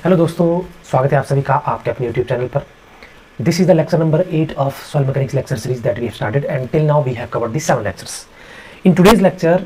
Hello दोस्तों, स्वागत है आप सभी का आपके अपने यूट्यूब चैनल पर। This is the lecture number 8 of soil mechanics lecture series that we have started, and till now we have covered the 7 lectures. In today's lecture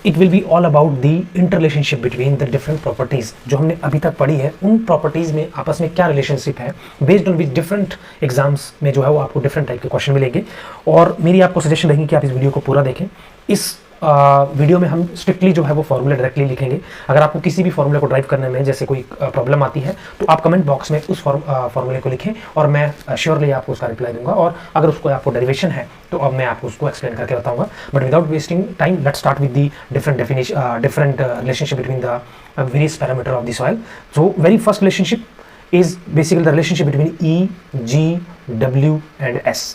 it will be all about the interrelationship between the different properties जो हमने अभी तक पढ़ी है, उन properties में आपस में क्या रिलेशनशिप है, based on which different exams में जो है वो आपको डिफरेंट टाइप के क्वेश्चन मिलेंगे। और मेरी आपको सजेशन रहेगी कि आप इस वीडियो को पूरा देखें। इस वीडियो में हम स्ट्रिक्टली जो है वो फॉर्मूला डायरेक्टली लिखेंगे। अगर आपको किसी भी फॉर्मूले को ड्राइव करने में जैसे कोई प्रॉब्लम आती है तो आप कमेंट बॉक्स में उस फॉर्मूले को लिखें और मैं श्योरली आपको उसका रिप्लाई दूंगा। और अगर उसको आपको डेरिवेशन है तो अब मैं आपको उसको एक्सप्लेन करके बताऊंगा। But without wasting time let's start with the different relationship between the various parameter of the soil. So very first relationship is basically the relationship between E, G, W and S.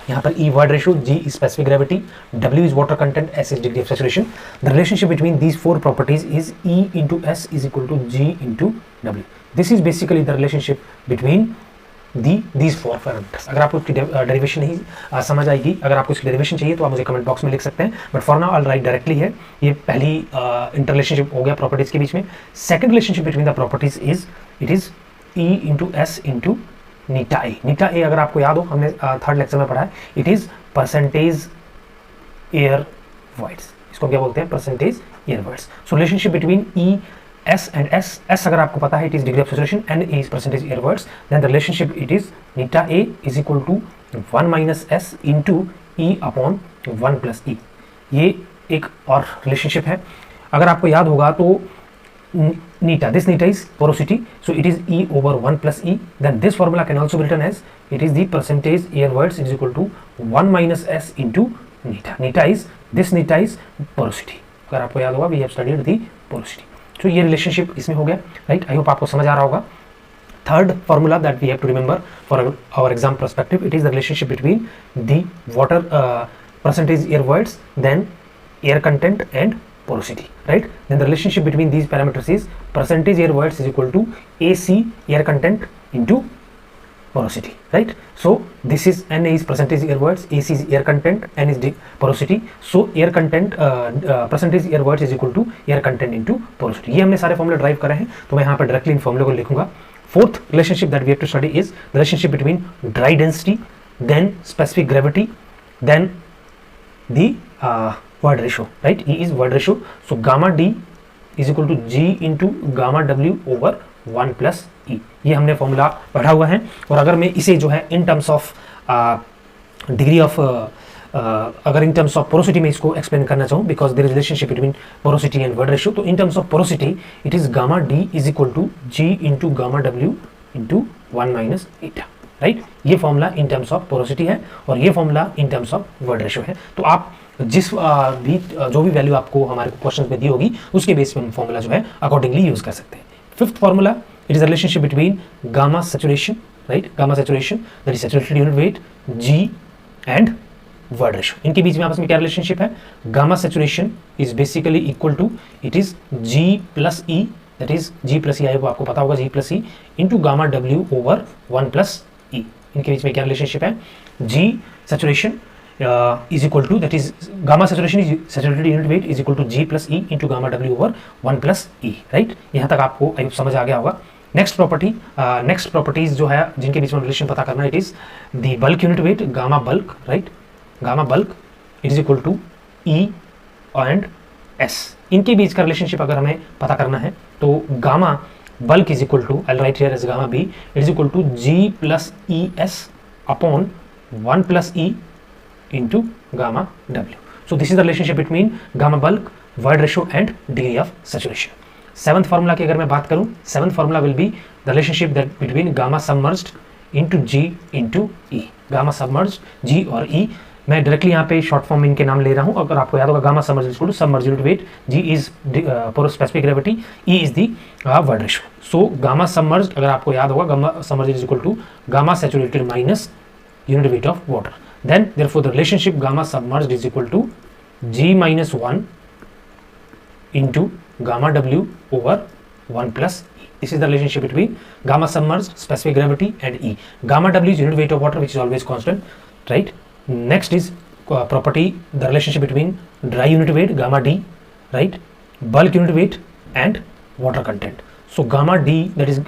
यहाँ पर E word ratio, G is specific gravity, W is water content, S is degree of saturation. The relationship between these four properties is E into S is equal to G into W. This is basically the relationship between these four parameters. अगर आपको इसकी derivation नहीं समझ आएगी, अगर आपको इसकी derivation चाहिए तो आप मुझे कमेंट बॉक्स में लिख सकते हैं। But for now I right directly है। ये पहली इंटररिलेशनशिप हो गया प्रॉपर्टीज के बीच में। Second relationship between the properties is it is E into S into eta A. Eta A अगर आपको याद हो, हमने थर्ड लेक्चर में पढ़ा है। It is percentage air voids. इसको क्या बोलते हैं? Percentage air voids. So relationship between E S and S. S अगर आपको पता है it is degree of saturation, and A is percentage air voids, then the relationship it is eta A is equal to 1 minus S into E upon 1 plus E. ये एक और relationship है। अगर आपको याद होगा तो neta, this neta is porosity, so it is E over 1 plus E. Then this formula can also be written as it is the percentage air voids is equal to 1 minus S into neta. Neta is porosity. अगर आपको याद होगा we have studied the porosity. So ये relationship इसमें हो गया, right? I hope आपको समझ आ रहा होगा। Third formula that we have to remember for our exam perspective, it is the relationship between the water percentage air voids, then air content and porosity, right? Then the relationship between these parameters is percentage air voids is equal to AC air content into porosity, right? So this is N is percentage air voids, AC is air content, N is porosity. So air content percentage air voids is equal to air content into porosity. ये हमने सारे फॉर्मूले drive करे हैं, तो मैं यहाँ पर डायरेक्टली इन फॉर्मूले को लिखूंगा। Fourth relationship that we have to study is the relationship between dry density, then specific gravity, then the word ratio, right? E is word ratio, so gamma D is equal to G into gamma W over 1 plus E. ये हमने formula पढ़ा हुआ है। और अगर मैं इसे जो है इन टर्म्स ऑफ डिग्री ऑफ अगर इन टर्म्स ऑफ पोरोसिटी में इसको एक्सप्लेन करना चाहूँ, because there is relationship between porosity and void ratio, तो in terms of porosity it is gamma D is equal to G into gamma W into 1 minus eta, right? ये formula in terms of porosity है और ये formula in terms of void ratio है। तो आप जिस जो भी वैल्यू आपको हमारे क्वेश्चन में दी होगी उसके बेस पे हम फॉर्मूला जो है अकॉर्डिंगली यूज कर सकते हैं। Fifth formula it is a relationship between gamma saturation, right? Gamma saturation that is saturated unit weight, G and void ratio. इनके बीच में आपस में क्या रिलेशनशिप है? Gamma saturation is basically equal to it is G plus E, that is G plus E, आपको पता होगा G plus E into gamma W over 1 plus E. इनके बीच में क्या रिलेशनशिप है? G saturation is equal to, that is gamma saturation is saturated unit weight is equal to G plus E into gamma W over 1 plus E, right? यहाँ तक आपको आई समझ आ गया होगा। नेक्स्ट प्रॉपर्टीज जो है जिनके बीच में रिलेशन पता करना, it is the bulk unit weight, gamma bulk, right? Gamma bulk it is equal to E and S। इनके बीच का रिलेशनशिप अगर हमें पता करना है तो gamma bulk is equal to, I write here as gamma B, it is equal to G plus ES upon 1 plus E into gamma W. So this is the relationship between gamma bulk, word ratio and degree of saturation. Seventh formula की अगर मैं बात करूं, seventh formula will be the relationship that between gamma submerged into G into E. gamma submerged G और E, मैं directly यहाँ पे short form में इनके नाम ले रहा हूँ। अगर आपको याद होगा gamma submerged is equal to submerged unit weight, G is specific gravity, E is the word ratio. So gamma submerged अगर आपको याद होगा, gamma submerged is equal to gamma saturated minus unit weight of water. Then therefore the relationship gamma submerged is equal to G minus 1 into gamma W over 1 plus E. This is the relationship between gamma submerged, specific gravity and E. Gamma W is unit weight of water, which is always constant, right? Next is property, the relationship between dry unit weight, gamma D, right? Bulk unit weight and water content. So gamma D, that is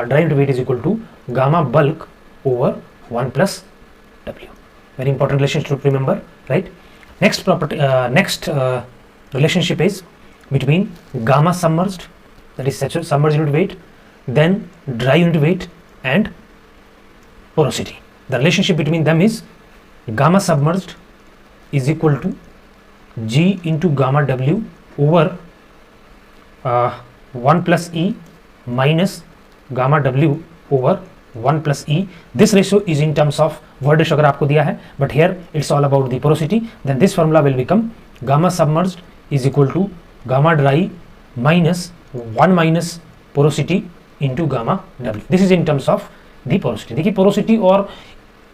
dry unit weight, is equal to gamma bulk over 1 plus W. Very important relationship to remember, right? Next property, relationship is between gamma submerged, that is submerged unit weight, then dry unit weight and porosity. The relationship between them is gamma submerged is equal to G into gamma W over 1 plus E minus gamma W over 1 plus E. This ratio is in terms of word ratio अगर आपको दिया है, but here it's all about the porosity. Then this formula will become gamma submerged is equal to gamma dry minus 1 minus porosity into gamma W. This is in terms of the porosity. देखिए porosity और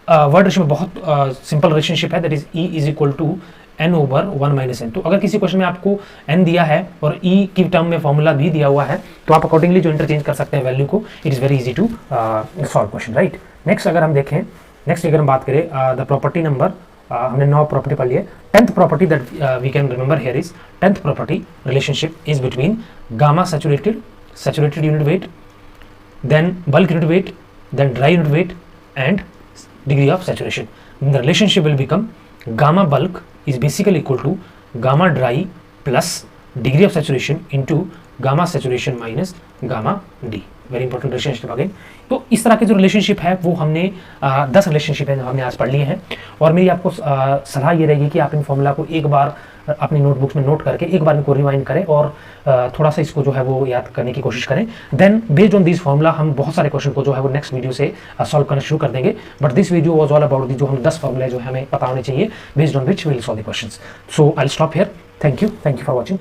word ratio में बहुत simple relationship है, that is E is equal to n over 1 minus n. तो अगर किसी question में आपको n दिया है और E की टर्म में फॉर्मूला भी दिया हुआ है तो आप अकॉर्डिंगली जो इंटरचेंज कर सकते हैं वैल्यू को, it is very easy to solve question, right. Next अगर हम देखें, नेक्स्ट अगर हम बात करें द प्रॉपर्टी नंबर, हमने 9 प्रॉपर्टी पढ़ ली है। 10th property that we can remember here is 10th property relationship is between gamma saturated unit weight, then bulk unit weight, then dry unit weight and degree of saturation. The relationship will become gamma bulk is basically equal to gamma dry plus degree of saturation into gamma saturation minus gamma D. Very important relationship again. तो इस तरह के जो relationship है वो हमने 10 relationship है जो हमने आज पढ़ लिए हैं, और मेरी आपको सलाह ये रहेगी कि आप इन फॉर्मूला को एक बार अपनी नोटबुक्स में नोट करके एक बार इनको रिवाइंड करें और थोड़ा सा इसको जो है वो याद करने की कोशिश करें। Then based on this formula हम बहुत सारे क्वेश्चन को जो है वो नेक्स्ट वीडियो से सॉल्व करना शुरू कर देंगे। But this video was all about the जो हम 10 फॉर्मूले जो हमें पता होने चाहिए based on which we will solve the questions. So I will stop here. Thank you for watching.